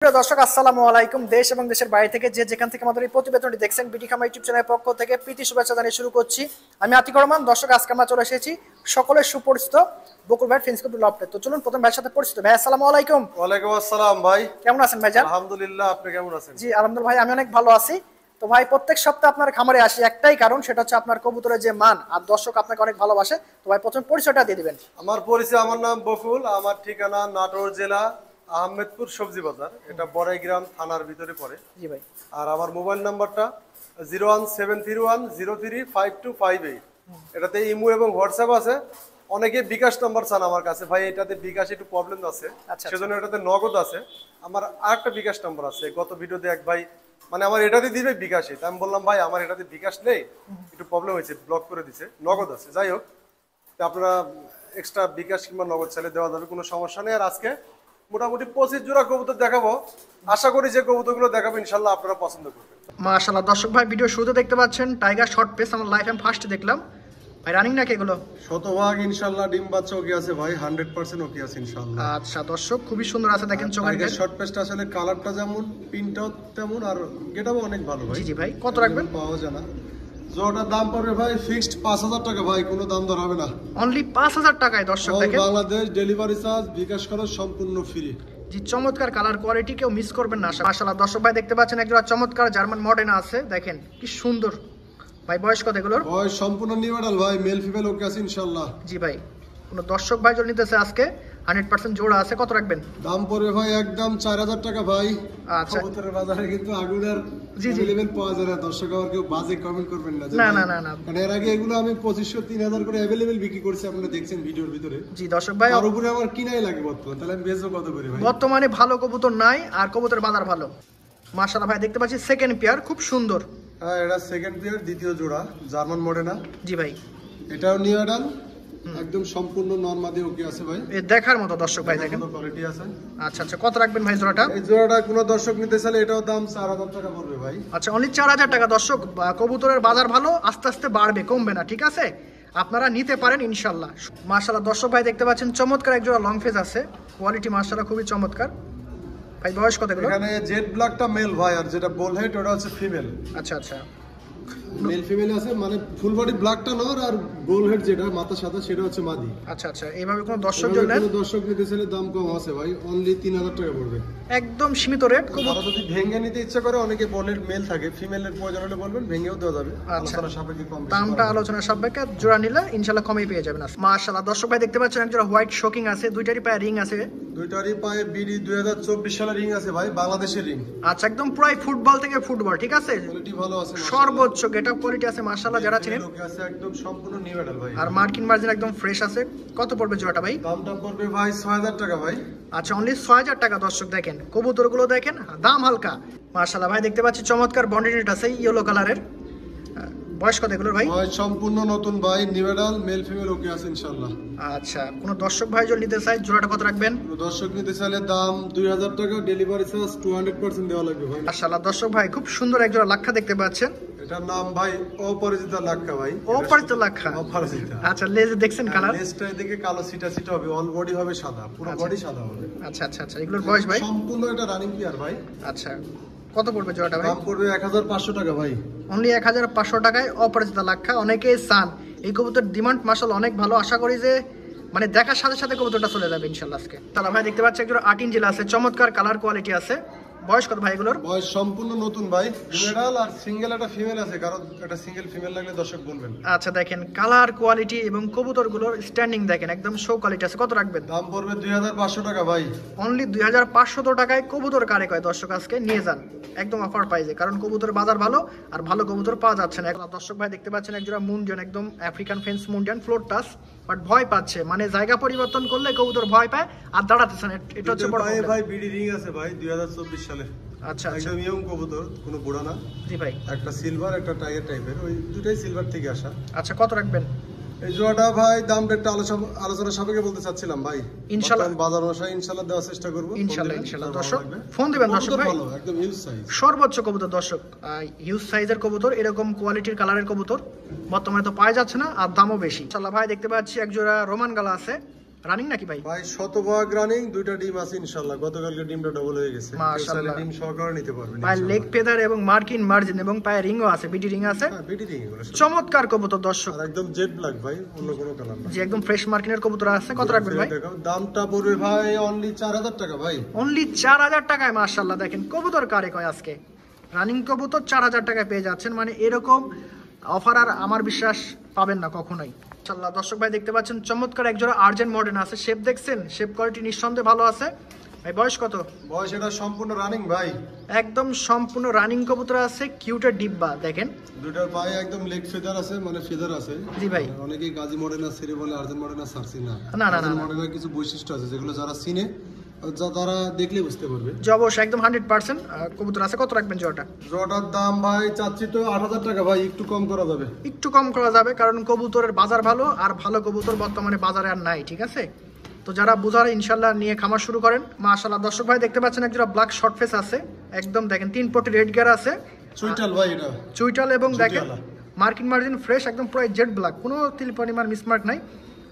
প্রিয় দর্শক আসসালামু আলাইকুম। দেশ এবং দেশের বাইরে থেকে যে যেখান থেকে আমাদের এই প্রতিবেদনটি দেখছেন বিডি খামার ইউটিউব চ্যানেলের পক্ষ থেকে প্রীতি শুভেচ্ছা জানিয়ে শুরু করছি। আমি আতিকুর রহমান। দর্শক আজকে আমরা চলে এসেছি সকলের সুপরিচিত বকুল ভাই ফেন্স ক্লাব লফটে। তো চলুন প্রথম ভাইয়ের সাথে পরিচিত। ভাই আসসালামু আলাইকুম। ওয়ালাইকুম আসসালাম ভাই, কেমন আছেন ভাইজান? আলহামদুলিল্লাহ, আপনি কেমন আছেন? জি আলহামদুলিল্লাহ ভাই, আমি অনেক ভালো আছি। তো ভাই প্রত্যেক সপ্তাহে আপনার খামারে আসি একটাই কারণ, সেটা হচ্ছে আপনার কবুতরের যে মান আর দর্শক আপনাকে অনেক ভালোবাসে। তো ভাই প্রথম পরিচয়টা দিয়ে দিবেন। আমার পরিচয়, আমার নাম বকুল, আমার ঠিকানা নাটোর জেলা আহমেদপুর সবজি বাজার, এটা বড়াইগ্রাম থানার ভিতরে পড়ে। জি ভাই। আর আমার মোবাইল নাম্বারটা 01731035258। এটাতে ইমো এবং হোয়াটসঅ্যাপ আছে। অনেকে বিকাশ নাম্বার চান আমার কাছে, ভাই এটাতে বিকাশ একটু প্রবলেম আছে, সেজন্য এটাতে নগদ আছে। আমার আরেকটা বিকাশ নাম্বার আছে, গত ভিডিওতে এক ভাই মানে আমার এটাতে দিবে বিকাশে, আমি বললাম ভাই আমার এটাতে বিকাশ নেই, একটু প্রবলেম হয়েছে, ব্লক করে দিছে, নগদ আছে। যাই হোক, আপনারা এক্সট্রা বিকাশ কিংবা নগদ চাইলে দেওয়া যাবে, কোনো সমস্যা নেই। আর আজকে মোটামুটি 25 জোড়া কবুতর দেখাবো। আশা করি যে কবুতরগুলো দেখাবো ইনশাল্লাহ আপনারা পছন্দ করবেন। মাশাআল্লাহ দর্শক ভাই, ভিডিও শুরুতে দেখতে পাচ্ছেন টাইগার শর্ট পেস, আমার লাইফ আমি ফার্স্ট দেখলাম। ভাই রানিং নাকি এগুলো? শতভাগ ইনশাল্লাহ ডিম বাচ্চা ওকে আছে ভাই, 100% ওকে আছে ইনশাল্লাহ। আচ্ছা দর্শক খুবই সুন্দর আছে, দেখেন চোখের টাইগার শর্ট পেসটা আসলে কালারটা যেমন, প্রিন্টটাও তেমন, আর গেটাও অনেক ভালো ভাই। জি জি ভাই, কত রাখবেন? পাওয়া যায় না। জোড়াটার দাম পড়বে ভাই ফিক্সড 5000 টাকা ভাই, কোনো দাম দর হবে না। অনলি 5000 টাকায় দর্শক দেখেন। বাংলাদেশ ডেলিভারি চার্জ, বিকাশ খরচ সম্পূর্ণ ফ্রি। জি চমৎকার কালার কোয়ালিটি, কেউ মিস করবেন না। মাশাআল্লাহ দর্শক ভাই দেখতে পাচ্ছেন একজোড়া চমৎকার জার্মান মডার্ন আছে, দেখেন কি সুন্দর। ভাই বয়স কত এগুলোর? বয়স সম্পূর্ণ নিউ মডেল ভাই, মেল ফিমেল ওকে আছে ইনশাআল্লাহ। জি ভাই, কোন দর্শক ভাই যদি নিতেছে আজকে 100% জোড়া আছে, কত রাখবেন? দাম পড়বে ভাই একদম 4000 টাকা ভাই। আচ্ছা কবুতরের বাজারে কিন্তু আগুনের জি জি अवेलेबल পাওয়া যায় না। দর্শক আবার কেউ বাজে কমেন্ট করবেন না। না না না না, কারণ এর আগে এগুলো আমি 2500 3000 করে अवेलेबल বিক্রি করছি, আপনারা দেখছেন ভিডিওর ভিতরে। জি দর্শক ভাই, আর উপরে আমার কিনাই লাগে বর্তমানে, তাহলে আমি বেচবো কত করে ভাই? বর্তমানে ভালো কবুতর নাই আর কবুতরের বাজার ভালো। মাশাআল্লাহ ভাই দেখতে পাচ্ছি সেকেন্ড পেয়ার, খুব সুন্দর। হ্যাঁ, এটা সেকেন্ড পেয়ার, দ্বিতীয় জোড়া, জার্মান মডেনা। জি ভাই, এটাও নিউ মডেল, একদম সম্পূর্ণ নরমাদি ওকে আছে ভাই, এই দেখার মতো দর্শক ভাই দেখেন। কোয়ালিটি আছে। আচ্ছা আচ্ছা, কত রাখবেন ভাই জোড়াটা? এই জোড়াটা কোনো দর্শক নিতে চাইলে এটাও দাম 4000 টাকা পড়বে ভাই। আচ্ছা অনলি 4000 টাকা দর্শক। কবুতরের বাজার ভালো, আস্তে আস্তে বাড়বে, কমবে না, ঠিক আছে? আপনারা নিতে পারেন ইনশাল্লাহ। মাশাআল্লাহ দর্শক ভাই দেখতে পাচ্ছেন চমৎকার এক জোড়া লং ফেজ আছে, কোয়ালিটি মাশাআল্লাহ খুবই চমৎকার। ভাই বয়স কত এগুলো? এখানে জেড ব্ল্যাকটা মেল ভাই, আর যেটা বোল হেড ওটা হচ্ছে ফিমেল। আচ্ছা আচ্ছা, মেল ফিমেল আছে, মানে ফুল বডি ব্ল্যাকটা নর, আর বোল হেড যেটা মাথার সাথে সেটা হচ্ছে মাদি। আচ্ছা আচ্ছা, এইভাবে কোনো দর্শক জন্য কোনো দর্শক নিতে চাইলে দাম কম আছে ভাই, অনলি 3000 টাকা পড়বে, একদম সীমিত রেট। আর যদি ভেঙে নিতে ইচ্ছা করে, অনেকে বোলের মেল থাকে, ফিমেলের প্রয়োজন হলে বলবেন, ভেঙেও দেওয়া যাবে। আলোচনা সাপেক্ষে কম বেশি দামটা আলোচনা সাপেক্ষে, জোড়া নিলে ইনশাআল্লাহ কমই পেয়ে যাবেন। মাশাআল্লাহ দর্শক ভাই দেখতে পাচ্ছেন এক জোড়া হোয়াইট শোকিং আছে, দুইটারই পায়ে রিং আছে। দুইটারই পায়ে বিডি 2024 সালের রিং আছে ভাই, বাংলাদেশের রিং। আচ্ছা একদম প্রায় ফুটবল থেকে ফুটবল, ঠিক আছে? কোয়ালিটি ভালো আছে, সর্বোচ্চ গেটআপ কোয়ালিটি আছে মাশাআল্লাহ, যারা চিনেন। ওকে আছে একদম সম্পূর্ণ নিউ মডেল ভাই, আর মার্কিন মার্জিন একদম ফ্রেশ আছে। কত পড়বে জোড়াটা ভাই? দামটা পড়বে ভাই 6000 টাকা ভাই। আচ্ছা অনলি 6000 টাকা দর্শক দেখেন, কবুতরগুলো দেখেন, দাম হালকা মাশাআল্লাহ। ভাই দেখতে পাচ্ছি চমৎকার বন্ডিনেট আছে ইয়েলো কালারের। বয়স কত এগুলোর ভাই? ভাই সম্পূর্ণ নতুন ভাই, নিউ মডেল, মেল ফিমেল ওকে আছে ইনশাআল্লাহ। আচ্ছা কোন দর্শক ভাই যদি নিতে চায় জোড়াটা কত রাখবেন? দর্শক নিতে চাইলে দাম 2000 টাকা, ডেলিভারি চার্জ 200% দেওয়া লাগবে ভাই। মাশাআল্লাহ দর্শক ভাই খুব সুন্দর এক জোড়া লাক্ষা দেখতে পাচ্ছেন। এটার নাম ভাই অপরিচিত লাক্ষা ভাই, অপরিচিত লাক্ষা। অপরিচিত। আচ্ছা লেজ দেখছেন কালার? লেজটা এদিকে কালো সিটা সিটা হবে, অল বডি হবে সাদা, পুরো বডি সাদা হবে। আচ্ছা আচ্ছা আচ্ছা, এগুলোর বয়স ভাই? সম্পূর্ণ এটা রানিং পেয়ার ভাই। আচ্ছা কত পড়বে জোড়াটা ভাই? দাম পড়বে 1500 টাকা ভাই, অনলি 1500 টাকায় অপরিচিত লাক্ষা। অনেকেই চান এই কবুতর, ডিমান্ড মাশাআল্লাহ অনেক ভালো। আশা করি যে মানে দেখার সাথে সাথে কবুতরটা চলে যাবে ইনশাআল্লাহ আজকে। তাহলে ভাই দেখতে পাচ্ছি একজন 8 ইঞ্চি আছে, চমৎকার কালার কোয়ালিটি আছে। বয়স কত ভাই এগুলোর? বয়স সম্পূর্ণ নতুন ভাই, মেডাল আর সিঙ্গেল একটা ফিমেল আছে, কারণ এটা সিঙ্গেল ফিমেল লাগলে দর্শক বলবেন। আচ্ছা দেখেন কালার কোয়ালিটি এবং কবুতরগুলোর স্ট্যান্ডিং দেখেন, একদম শো কোয়ালিটি আছে। কত রাখবেন? দাম পড়বে 2500 টাকা ভাই। অনলি 2500 টাকায় কবুতর কারে কয় দর্শক আজকে নিয়ে যান, একদম অফার প্রাইসে, কারণ কবুতর বাজার ভালো আর ভালো কবুতর পাওয়া যাচ্ছে না। দর্শক ভাই দেখতে পাচ্ছেন একজোড়া মুন্ডিয়ান, একদম আফ্রিকান ফেন্স মুন্ডিয়ান, ফ্লোর টাচ, বাট ভয় পাচ্ছে, মানে জায়গা পরিবর্তন করলে কবুতর ভয় পায় আর দাঁড়াতেছে না, এটা হচ্ছে বড় প্রবলেম। ভাই বিডি রিং আছে ভাই 2024 সালে। আচ্ছা আচ্ছা, একদম ইয়ং কবুতর, কোনো বুড়া না। জি ভাই। একটা সিলভার, একটা টাইগার টাইপের, ওই দুটাই সিলভার থেকে আসা। আচ্ছা কত রাখবেন? এই জোড়াটা ভাই দামটা একটু আলোচনা সাপেক্ষে বলতে চাচ্ছিলাম ভাই, ইনশাআল্লাহ বাজার অনুসারে ইনশাআল্লাহ দেওয়ার চেষ্টা করব। ইনশাআল্লাহ ইনশাআল্লাহ দর্শক ফোন দিবেন দর্শক ভাই, ভালো একদম হিউজ সাইজ, সর্বোচ্চ কবুতর দর্শক, হিউজ সাইজের কবুতর, এরকম কোয়ালিটির কালারের কবুতর বর্তমানে তো পাওয়া যাচ্ছে না আর দামও বেশি। ইনশাআল্লাহ ভাই দেখতে পাচ্ছি এক জোড়া রোমান গালা আছে, রানিং নাকি ভাই? ভাই শতভাগ রানিং, দুইটা ডিম আছে ইনশাআল্লাহ। গতকালকে ডিমটা ডবল হয়ে গেছে, মাশাআল্লাহ। ডিম সহকারে নিতে পারবেন। পায়ে লেগ ফেদার এবং মার্কিন মার্জিন এবং পায়ে রিংও আছে, বিডি রিং আছে। হ্যাঁ, বিডি রিং এগুলো সব। চমৎকার কবুতর দর্শক, আর একদম জেড ব্ল্যাক ভাই, অন্য কোনো কালার না। যে একদম ফ্রেশ মার্কিনের কবুতর আছে। কত রাখবেন ভাই? দেখো দামটা পড়বে ভাই অনলি 4000 টাকা ভাই। অনলি 4000 টাকায় মাশাআল্লাহ। দেখেন কবুতর কারে কয় আজকে, রানিং কবুতর 4000 টাকায় পেয়ে যাচ্ছেন। মানে এরকম অফার আর আমার বিশ্বাস পাবেন না কখনোই। মাশাআল্লাহ দর্শক ভাই দেখতে পাচ্ছেন চমৎকার একজোড়া আর্জেন্ট মডার্ন আছে। শেপ দেখছেন, শেপ কোয়ালিটি নিঃসন্দেহে ভালো আছে। ভাই বয়স কত? বয়স এটা সম্পূর্ণ রানিং ভাই, একদম সম্পূর্ণ রানিং কবুতর আছে। কিউটের ডিব্বা দেখেন, দুইটার পায়ে একদম লেগ ফেদার আছে, মানে ফেদার আছে। জি ভাই। অনেকেই গাজী মডেনা সেরে বলে, আর্জেন্ট মডেনা সারছি না। না না না, মডেনার কিছু বৈশিষ্ট্য আছে যেগুলো যারা চিনে, যা তারা দেখলে বুঝতে পারবে। যে অবশ্যই একদম 100% কবুতর আছে। কত রাখবেন জোড়াটা? জোড়াটার দাম ভাই চাচ্ছি তো 8000 টাকা ভাই, একটু কম করা যাবে। একটু কম করা যাবে, কারণ কবুতরের বাজার ভালো, আর ভালো কবুতর বর্তমানে বাজারে আর নাই, ঠিক আছে? তো যারা বুঝারে ইনশাল্লাহ নিয়ে খামার শুরু করেন। মাশাআল্লাহ দর্শক ভাই দেখতে পাচ্ছেন একজোড়া ব্ল্যাক শর্ট ফেস আছে, একদম দেখেন 3 পটি রেড গিয়ার আছে, চুইটাল ভাই এটা, চুইটাল এবং দেখেন মার্কিন মার্জিন ফ্রেশ, একদম পুরো জেড ব্ল্যাক, কোনো তিল পরিমাণ মিসমার্ক নাই।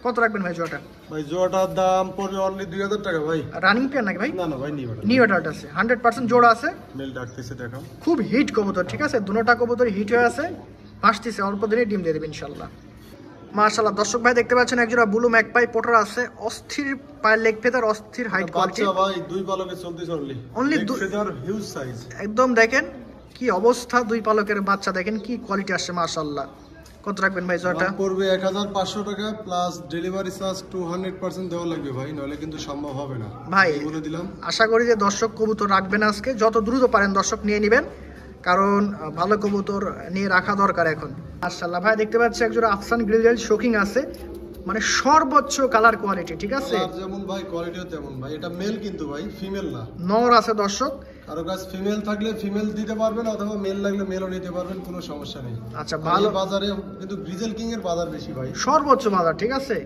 কত রাখবেন ভাই জোড়াটা? ভাই জোড়াটার দাম পড়বে অনলি 2000 টাকা ভাই। রানিং পেয়ার নাকি ভাই? না না ভাই, নিউ অ্যাডাল্ট আছে, 100% জোড়া আছে। মেল ডাকতেছে দেখো, খুব হিট কবুতর, ঠিক আছে? দুটোটা কবুতর হিট হয়ে আছে, আসতেছে, অল্প দিনে ডিম দিয়ে দেবে ইনশাল্লাহ। মাশাআল্লাহ দর্শক ভাই দেখতে পাচ্ছেন একজোড়া ব্লু ম্যাকপাই পোটার আছে, অস্থির পায়ের লেগ ফেদার, অস্থির হাইট কোয়ালিটি। বাচ্চা ভাই দুই পালকে চলতেছে only leg feather huge size. একদম দেখেন কি অবস্থা, দুই পালকের বাচ্চা দেখেন কি কোয়ালিটি আসছে মাশাআল্লাহ। কত রাখবেন ভাই জোড়াটা? পড়বে 1500 টাকা প্লাস ডেলিভারি চার্জ 200% দেওয়া লাগবে ভাই, নলে কিন্তু সম্ভব হবে না ভাই। বলে দিলাম। আশা করি যে দর্শক কবুতর রাখবেন আজকে, যত দ্রুত পারেন দর্শক নিয়ে নেবেন, কারণ ভালো কবুতর নিয়ে রাখা দরকার এখন। মাশাআল্লাহ ভাই দেখতে পাচ্ছি একজোড়া আফসান গ্রিজেল শোকিং আছে, মানে সর্বোচ্চ কালার কোয়ালিটি, ঠিক আছে? আর যেমন ভাই কোয়ালিটিও তেমন ভাই। এটা মেল কিন্তু ভাই, ফিমেল না। নর আছে দর্শক, কারো কাছে ফিমেল থাকলে ফিমেল দিতে পারবেন, অথবা মেল লাগলে মেলও নিতে পারবেন, কোনো সমস্যা নেই। আচ্ছা ভালো। বাজারে কিন্তু গ্রিজেল কিং এর বাজার বেশি ভাই, সর্বোচ্চ বাজার, ঠিক আছে?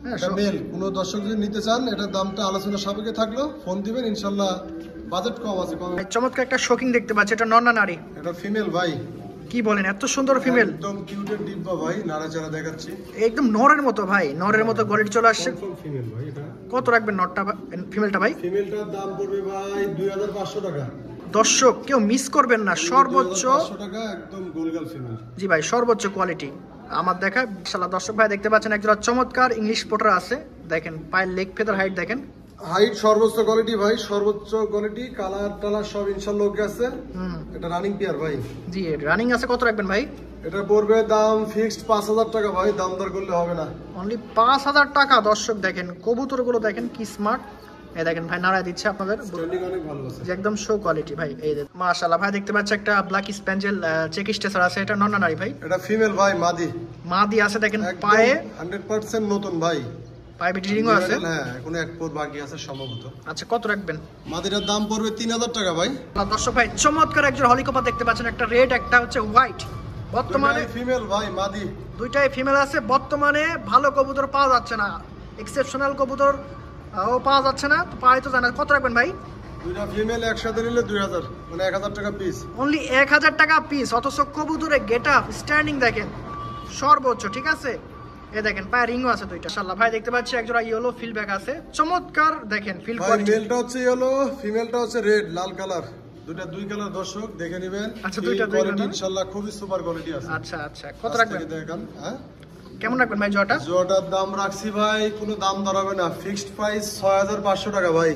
হ্যাঁ মেল। কোনো দর্শক যদি নিতে চান, এটার দামটা আলোচনা সাপেক্ষে থাকলো, ফোন দিবেন ইনশাল্লাহ। বাজেট কম আছে, কম। চমৎকার একটা শোকিং দেখতে পাচ্ছি, এটা নর না নারী? এটা ফিমেল ভাই। কি বলেন, এত সুন্দর ফিমেল? একদম কিউটের ডিব্বা ভাই, নাড়াচাড়া দেখাচ্ছি, একদম নরের মতো ভাই, নরের মতো কোয়ালিটি চলে আসছে। ফিমেল ভাই এটা। কত রাখবেন নরটা, ফিমেলটা ভাই? ফিমেলটার দাম পড়বে ভাই 2500 টাকা। দর্শক কেউ মিস করবেন না, সর্বোচ্চ 2500 টাকা, একদম গোলগাল ফিমেল। জি ভাই, সর্বোচ্চ কোয়ালিটি আমার দেখা। ইনশাআল্লাহ দর্শক ভাই দেখতে পাচ্ছেন একজোড়া চমৎকার ইংলিশ পোটার আছে, দেখেন পায়ের লেগ ফেদার হাইট দেখেন, হাইট সর্বোচ্চ কোয়ালিটি ভাই, সর্বোচ্চ কোয়ালিটি। কালার টালার সব ইনশাআল্লাহ ওকে আছে। এটা রানিং পেয়ার ভাই। জি রানিং আছে। কত রাখবেন ভাই? এটা পড়বে দাম ফিক্সড 5000 টাকা ভাই, দাম দর করলে হবে না। অনলি 5000 টাকা। দর্শক দেখেন কবুতরগুলো দেখেন কি স্মার্ট, এই দেখেন ভাই নাড়ায় দিচ্ছে আপনাদের, স্ট্যান্ডিং অনেক ভালো আছে, যে একদম শো কোয়ালিটি ভাই। এই যে মাশাআল্লাহ ভাই দেখতে পাচ্ছি একটা ব্ল্যাক স্প্যাঞ্জেল চেক স্টেসার আছে, এটা নর না নারী ভাই? এটা ফিমেল ভাই, মাদি। মাদি আছে দেখেন, পায়ে 100% নতুন ভাই, পায়ে বিটি রিংও আছে। হ্যাঁ, এখন এক পোর বাকি আছে সম্ভবত। আচ্ছা কত রাখবেন? মাদিটার দাম পড়বে 3000 টাকা ভাই। দর্শক ভাই চমৎকার একজন হলিকপার দেখতে পাচ্ছেন, একটা রেড একটা হচ্ছে হোয়াইট, বর্তমানে ফিমেল ভাই, মাদি দুইটাই ফিমেল আছে। বর্তমানে ভালো কবুতর পাওয়া যাচ্ছে না, এক্সেপশনাল কবুতর ও পাওয়া যাচ্ছে না, তো পাই তো জানা। কত রাখবেন ভাই? দুইটা ফিমেল একসাথে নিলে 2000, মানে 1000 টাকা পিস। অনলি 1000 টাকা পিস, অথচ কবুতরে গেট আপ স্ট্যান্ডিং দেখেন সর্বোচ্চ, ঠিক আছে? এ দেখেন পায়ে রিংও আছে দুইটা। ইনশাআল্লাহ ভাই দেখতে পাচ্ছি একজোড়া ইয়েলো ফিল ব্যাক আছে, চমৎকার দেখেন ফিল কোয়ালিটি। মেলটা হচ্ছে ইয়েলো, ফিমেলটা হচ্ছে রেড, লাল কালার। দুই কালার দর্শক দেখে নেবেন। আচ্ছা দুইটা কোয়ালিটি ইনশাআল্লাহ খুবই সুপার কোয়ালিটি আছে। আচ্ছা আচ্ছা কত রাখবেন? দেখেন হ্যাঁ, কেমন রাখবেন ভাই জোড়াটা? জোড়াটার দাম রাখছি ভাই, কোনো দাম ধরাবে না, ফিক্সড প্রাইস 6500 টাকা ভাই।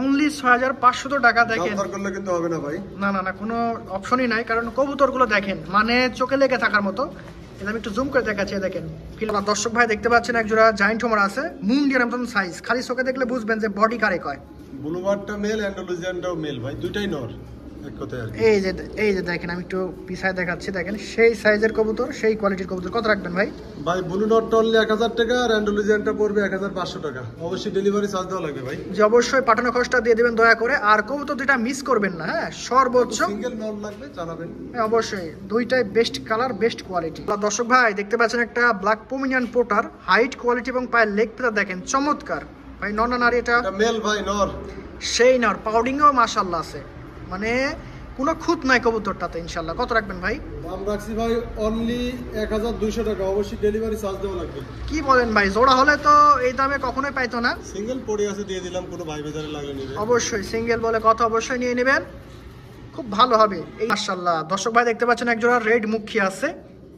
অনলি 6500 টাকা। দেখেন দাম দর করলে কিন্তু হবে না ভাই। না না না, কোনো অপশনই নাই, কারণ কবুতরগুলো দেখেন মানে চোখে লেগে থাকার মতো। এটা আমি একটু জুম করে দেখাচ্ছি, দেখেন ফিল। দর্শক ভাই দেখতে পাচ্ছেন একজোড়া জায়ান্ট হোমার আছে, মুন ডিয়ার মতন সাইজ, খালি চোখে দেখলে বুঝবেন যে বডি কারে কয়। ব্লুবার্ডটা মেল, অ্যান্ডালুজিয়ানটাও মেল ভাই, দুইটাই নর এক কথায় আর কি। এই যে দেখেন আমি একটু পিছায় দেখাচ্ছি, দেখেন সেই সাইজের কবুতর, সেই কোয়ালিটির কবুতর। কত রাখবেন ভাই? ভাই ব্লু নটটা অনলি 1000 টাকা, আর অ্যান্ডালুজিয়ানটা পড়বে 1500 টাকা। অবশ্যই ডেলিভারি চার্জ দেওয়া লাগবে ভাই। যে অবশ্যই পাঠানো খরচটা দিয়ে দিবেন দয়া করে, আর কবুতর দুইটা মিস করবেন না। হ্যাঁ সর্বোচ্চ সিঙ্গেল নর লাগবে জানাবেন। হ্যাঁ অবশ্যই, দুইটাই বেস্ট কালার, বেস্ট কোয়ালিটি। দর্শক ভাই দেখতে পাচ্ছেন একটা ব্ল্যাক পোমিনিয়ান পোটার, হাইট কোয়ালিটি এবং পায়ের লেগ ফেদার দেখেন চমৎকার ভাই। নর না নারী? এটা মেল ভাই, নর। সেই নর, পাউডিংও মাশাআল্লাহ আছে, মানে কোনো খুঁত নাই কবুতরটাতে ইনশাল্লাহ। কত রাখবেন ভাই? দাম রাখছি ভাই অনলি 1200 টাকা, অবশ্যই ডেলিভারি চার্জ দেওয়া লাগবে। কি বলেন ভাই, জোড়া হলে তো এই দামে কখনোই পাইতো না। সিঙ্গেল পড়ে আছে, দিয়ে দিলাম, কোনো ভাই বাজারে লাগলে নেবে। অবশ্যই সিঙ্গেল বলে কথা, অবশ্যই নিয়ে নেবেন, খুব ভালো হবে। এই মাশাআল্লাহ দর্শক ভাই দেখতে পাচ্ছেন এক জোড়া রেড মুখী আছে।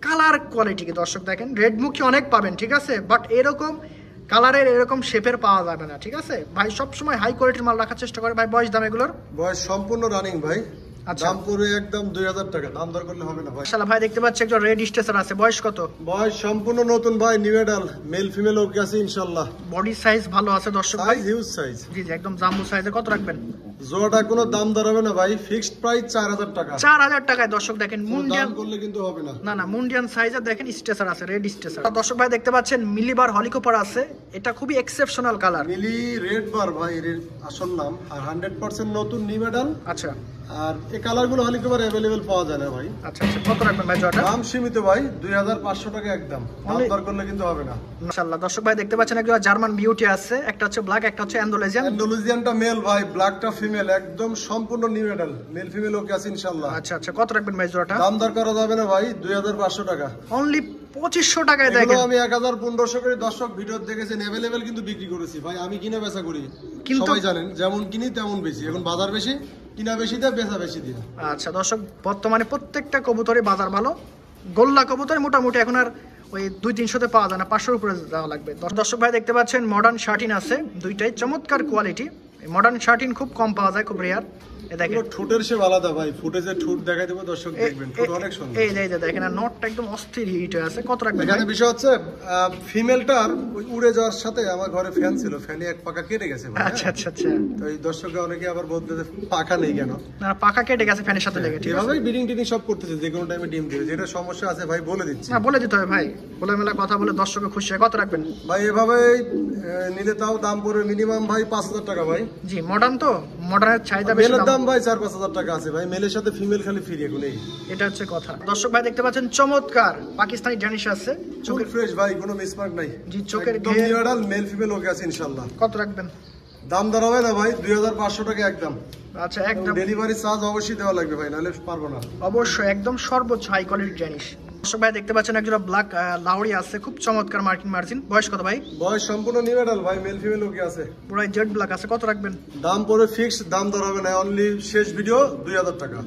কালার কোয়ালিটি কি দর্শক দেখেন, রেড মুখী অনেক পাবেন ঠিক আছে, বাট এরকম কালারের এরকম শেপের পাওয়া যাবে না ঠিক আছে। ভাই সবসময় হাই কোয়ালিটির মাল রাখার চেষ্টা করে। ভাই বয়স দাম এগুলোর? বয়স সম্পূর্ণ রানিং ভাই। আচ্ছা। দাম পড়বে একদম 2000 টাকা, দাম দর করলে হবে না ভাই। মাশাআল্লাহ ভাই দেখতে পাচ্ছি একজন রেড স্টেসার আছে, বয়স কত? বয়স সম্পূর্ণ নতুন ভাই, নিউ এডাল, মেল ফিমেল ওকে আছে ইনশাআল্লাহ। বডি সাইজ ভালো আছে দর্শক ভাই, সাইজ হিউজ সাইজ। জি জি একদম জাম্বো সাইজের। কত রাখবেন? জোড়াটা কোনো দাম দর হবে না ভাই, ফিক্সড প্রাইস 4000 টাকা। 4000 টাকায় দর্শক দেখেন দাম মুন্ডিয়ান করলে কিন্তু হবে না। না না মুন্ডিয়ান সাইজের দেখেন স্টেসার আছে, রেড স্টেসার। দর্শক ভাই দেখতে পাচ্ছেন মিলিবার হলিকপার আছে, এটা খুবই এক্সেপশনাল কালার। মিলি রেড বার ভাই এর আসল নাম, আর 100% নতুন নিউ এডাল। আচ্ছা আর এই কালারগুলো হলিকপার अवेलेबल পাওয়া যায় না ভাই। আচ্ছা আচ্ছা কত রাখবেন ভাই জোড়াটা? দাম সীমিত ভাই, 2500 টাকা একদম, দাম দর করলে কিন্তু হবে না। মাশাআল্লাহ দর্শক ভাই দেখতে পাচ্ছেন একটা জার্মান বিউটি আছে, একটা হচ্ছে ব্ল্যাক, একটা হচ্ছে অ্যান্ডালুজিয়ান। অ্যান্ডালুজিয়ানটা মেল ভাই, ব্ল্যাকটা ফিমেল, একদম সম্পূর্ণ নিউ এডাল, মেল ফিমেল ওকে আছে ইনশাআল্লাহ। আচ্ছা আচ্ছা কত রাখবেন ভাই জোড়াটা? দাম দর করা যাবে না ভাই, 2500 টাকা। অনলি 2500 টাকায় এগুলো দেখেন। আমি 1500 করে দর্শক ভিডিও দেখেছেন, अवेलेबल কিন্তু বিক্রি করেছি ভাই। আমি কিনা বেচা করি, কিন্তু- সবাই জানেন, যেমন কিনি তেমন বেশি। এখন বাজার বেশি, কিনা বেশি দেয়, বেচা বেশি দিয়ে। আচ্ছা দর্শক বর্তমানে প্রত্যেকটা কবুতরে বাজার ভালো। গোল্লা কবুতরে মোটামুটি এখন আর ওই 200-300 পাওয়া যায় না, 500 উপরে যাওয়া লাগবে। দর্শক ভাই দেখতে পাচ্ছেন মডার্ন শার্টিন আছে, দুইটাই চমৎকার কোয়ালিটি। মডার্ন শার্টিন খুব কম পাওয়া যায়, খুব রেয়ার। এ দেখেন এগুলো ঠোঁটের সে আলাদা ভাই, ফুটেজে ঠোঁট দেখাই দেবো দর্শক, দেখবেন ঠোঁট অনেক সুন্দর। এই যে দেখেন আর নটটা একদম অস্থির হিট হয়ে আছে। কত রাখবেন? এখানে বিষয় হচ্ছে ফিমেলটার উড়ে যাওয়ার সাথে আমার ঘরে ফ্যান ছিল, ফ্যানে এক পাকা কেটে গেছে ভাই। আচ্ছা আচ্ছা আচ্ছা তো এই দর্শকরা অনেকে আবার বলতে যে পাকা নেই কেন, না পাখা কেটে গেছে ফ্যানের সাথে লেগে, ঠিক আছে। এভাবেই ব্রিডিং টিডিং সব করতেছে, যে কোনো টাইমে ডিম দিবে। যেটা সমস্যা আছে ভাই বলে দিচ্ছি। না বলে দিতে হবে ভাই, বলে মেলা কথা বলে দর্শকে খুশি হয়। কত রাখবেন ভাই এভাবে নিলে তাও দাম পড়বে মিনিমাম ভাই 5000 টাকা ভাই। জি মডার্ন তো, মডার্নের চাহিদা বেশি। মেলের দাম ভাই 4-5 টাকা আছে ভাই, মেলের সাথে ফিমেল খালি ফ্রি এখন এই। এটা হচ্ছে কথা। দর্শক ভাই দেখতে পাচ্ছেন চমৎকার পাকিস্তানি ড্যানিশ আছে, চোখের চোখের ফ্রেশ ভাই, কোনো মিসমার্ক নাই। জি চোখের একদম ঘের। নিউ এডাল, মেল ফিমেল ওকে আছে ইনশাআল্লাহ। কত রাখবেন? দাম দর হবে না ভাই, 2500 টাকা একদম। আচ্ছা একদম ডেলিভারি চার্জ অবশ্যই দেওয়া লাগবে ভাই, নাহলে পারবো না। অবশ্যই একদম সর্বোচ্চ হাই কোয়ালিটি ড্যানিশ। দর্শক ভাই দেখতে পাচ্ছেন একজোড়া ব্ল্যাক লাউরি আছে, খুব চমৎকার মার্জিন। বয়স কত ভাই? বয়স সম্পূর্ণ নিউ এডাল ভাই, মেল ফিমেল ওকে আছে। পুরো জেড ব্ল্যাক আছে। কত রাখবেন? দাম পড়বে ফিক্সড, দাম দর হবে না, অনলি শেষ ভিডিও 2000 টাকা।